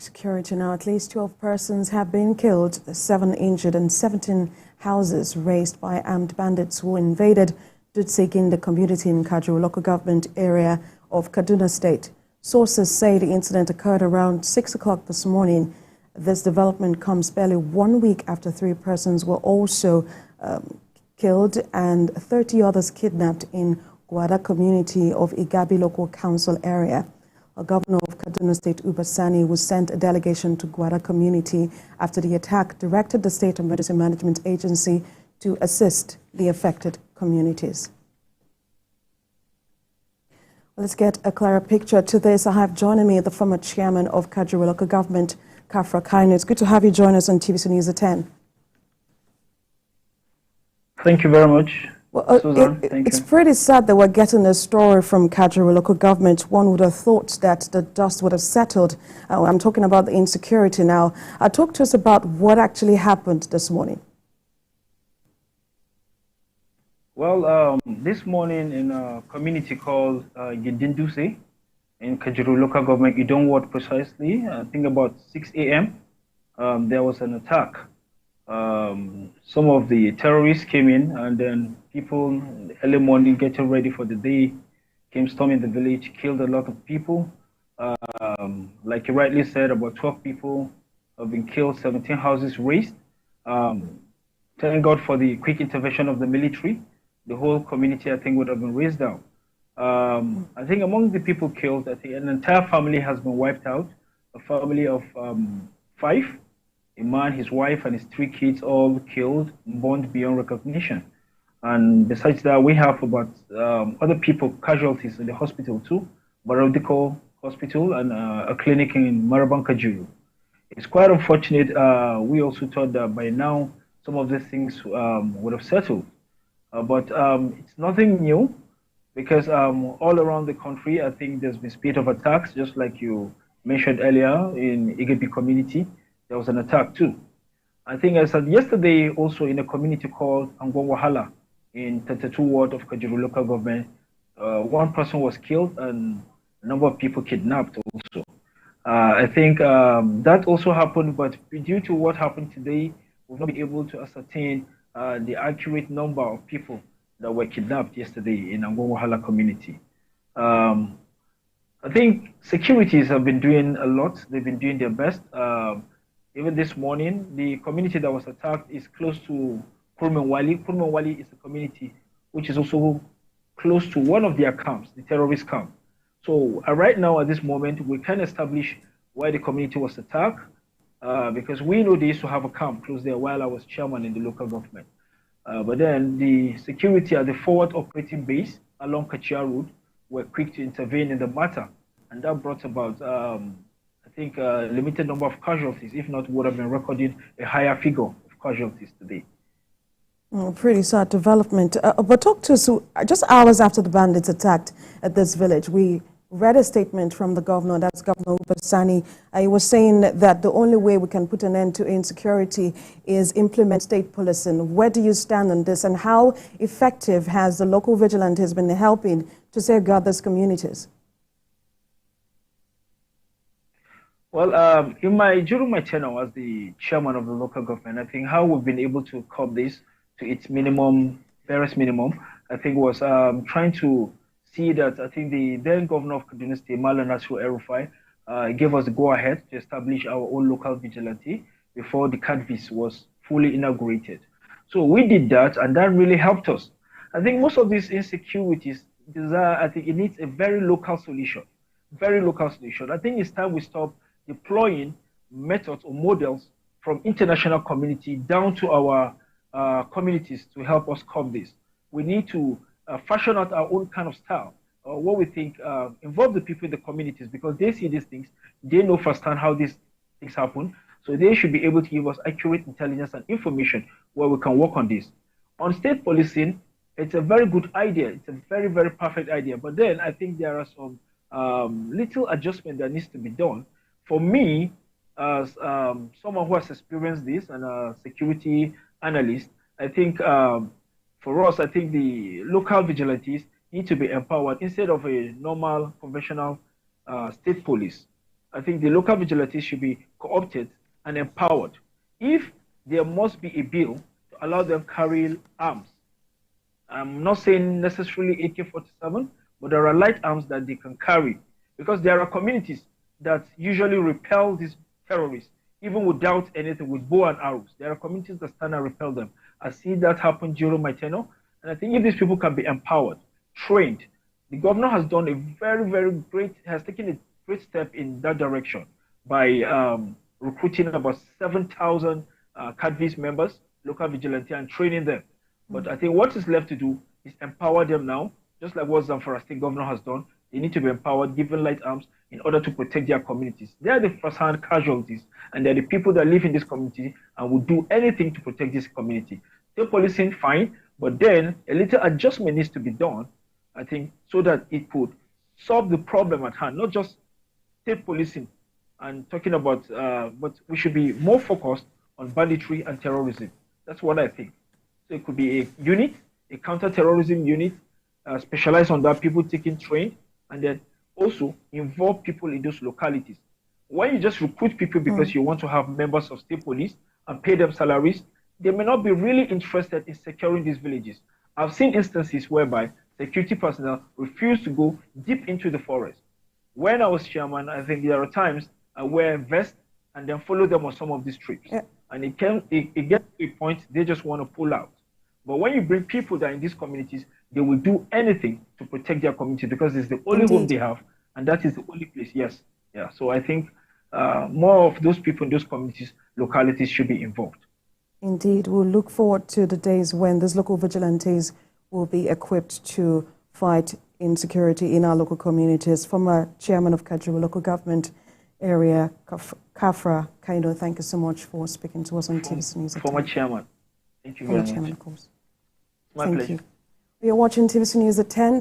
Security now, at least 12 persons have been killed, 7 injured, and 17 houses razed by armed bandits who invaded Dutse Gindi community in Kajuru Local Government area of Kaduna State. Sources say the incident occurred around 6 o'clock this morning. This development comes barely 1 week after 3 persons were also killed and 30 others kidnapped in Gwada community of Igabi Local Council area. A governor of Kaduna State, Uba Sani, who sent a delegation to Gwada community after the attack, directed the State Emergency Management Agency to assist the affected communities. Let's get a clearer picture to this. I have joining me the former chairman of Kajuru Local Government, Kafra Kainu. It's good to have you join us on TVC News at 10. Thank you very much. Well, it's pretty sad that we're getting a story from Kajuru Local Government. One would have thought that the dust would have settled. I'm talking about the insecurity now. Talk to us about what actually happened this morning. Well, this morning in a community called Dutse in Kajuru Local Government, you don't what precisely, I think about 6 a.m., there was an attack. Some of the terrorists came in, and then people early morning getting ready for the day came storming the village, killed a lot of people. Like you rightly said, about 12 people have been killed, 17 houses razed. Thank God for the quick intervention of the military. The whole community, I think, would have been razed down. I think among the people killed, I think an entire family has been wiped out, a family of 5. A man, his wife, and his 3 kids all killed, burned beyond recognition. And besides that, we have about other people, casualties in the hospital too, Barodico Hospital and a clinic in Maraban Kajuru. It's quite unfortunate. We also thought that by now some of these things would have settled. But it's nothing new because all around the country, I think there's been spate of attacks, just like you mentioned earlier in Igabi community. There was an attack too. I think I said yesterday also in a community called Wahala in 32 ward of Kajuru Local Government, 1 person was killed and a number of people kidnapped also. I think that also happened, but due to what happened today, we've not been able to ascertain the accurate number of people that were kidnapped yesterday in Wahala community. I think securities have been doing a lot. They've been doing their best. Even this morning, the community that was attacked is close to Kurmenwali. Kurmenwali is a community which is also close to one of their camps, the terrorist camp. So right now, at this moment, we can establish why the community was attacked because we know they used to have a camp close there while I was chairman in the local government. But then the security at the forward operating base along Kachia Road were quick to intervene in the matter. And that brought about I think a limited number of casualties, if not would have been recorded a higher figure of casualties today. Pretty sad development. But talk to us, just hours after the bandits attacked at this village, we read a statement from the governor, that's Governor Uba Sani. He was saying that the only way we can put an end to insecurity is implement state policing. Where do you stand on this, and how effective has the local vigilantes been helping to safeguard these communities? Well, during my tenure as the chairman of the local government, I think how we've been able to curb this to its minimum, barest minimum, I think was trying to see that I think the then governor of Kaduna State, Malam Nasir El-Rufai, gave us the go-ahead to establish our own local vigilante before the CADVIS was fully inaugurated. So we did that, and that really helped us. I think most of these insecurities, I think it needs a very local solution. Very local solution. I think it's time we stop deploying methods or models from international community down to our communities to help us curb this. We need to fashion out our own kind of style, what we think involve the people in the communities because they see these things, they know firsthand how these things happen, so they should be able to give us accurate intelligence and information where we can work on this. On state policing, it's a very good idea. It's a very, very perfect idea. But then I think there are some little adjustment that needs to be done. For me, as someone who has experienced this and a security analyst, I think for us, I think the local vigilantes need to be empowered instead of a normal, conventional state police. I think the local vigilantes should be co-opted and empowered. If there must be a bill to allow them carry arms, I'm not saying necessarily AK-47, but there are light arms that they can carry, because there are communities that usually repel these terrorists, even without anything, with bow and arrows. There are communities that stand and repel them. I see that happen during my tenure, and I think if these people can be empowered, trained, the governor has done a has taken a great step in that direction by recruiting about 7,000 CADVIS members, local vigilante, and training them. But I think what is left to do is empower them now, just like what Zamfara State Governor has done. They need to be empowered, given light arms, in order to protect their communities. They are the first-hand casualties, and they're the people that live in this community and will do anything to protect this community. State policing, fine, but then a little adjustment needs to be done, I think, so that it could solve the problem at hand, not just state policing and talking about, but we should be more focused on banditry and terrorism. That's what I think. So it could be a unit, a counter-terrorism unit, specialized on that, people taking trained, and then also involve people in those localities. When you just recruit people because you want to have members of state police and pay them salaries, they may not be really interested in securing these villages. I've seen instances whereby security personnel refuse to go deep into the forest. When I was chairman, I think there are times I wear vests and then follow them on some of these trips. Yeah. And it gets to a point they just want to pull out. But when you bring people that are in these communities, they will do anything to protect their community, because it's the only home they have, and that is the only place. Yes, yeah. So I think more of those people in those communities, localities, should be involved. Indeed, we'll look forward to the days when these local vigilantes will be equipped to fight insecurity in our local communities. Former chairman of Kajuru Local Government Area, Kafra Kaido, thank you so much for speaking to us on TVC News. Former chairman. Thank you very much. Chairman, of course. My pleasure. You. We are watching TVC News at 10.